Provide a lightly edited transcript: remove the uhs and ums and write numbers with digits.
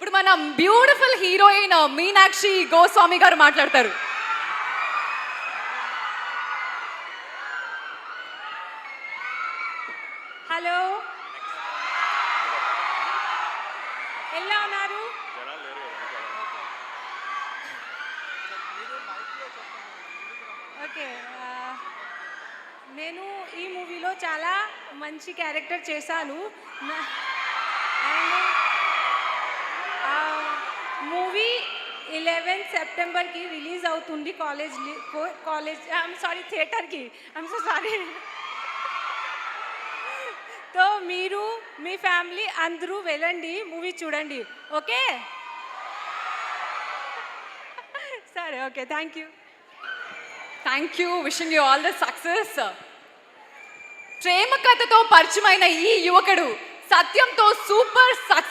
ఇప్పుడు మనం beautiful heroine Meenakshi Goswami గారు మాట్లాడతారు. హలో, ఎలా ఉన్నారు? ఓకే, నేను ఈ మూవీలో చాలా మంచి క్యారెక్టర్ చేశాను. మూవీ 11 సెప్టెంబర్కి రిలీజ్ అవుతుంది థియేటర్కి. I'm so sorry. సో మీరు మీ ఫ్యామిలీ అందరూ వెళ్ళండి, మూవీ చూడండి. ఓకే సరే, okay, thank you. Thank you, wishing you all the success. ప్రేమ కథతో పరిచయమైన ఈ యువకుడు సత్యంతో సూపర్ సక్సెస్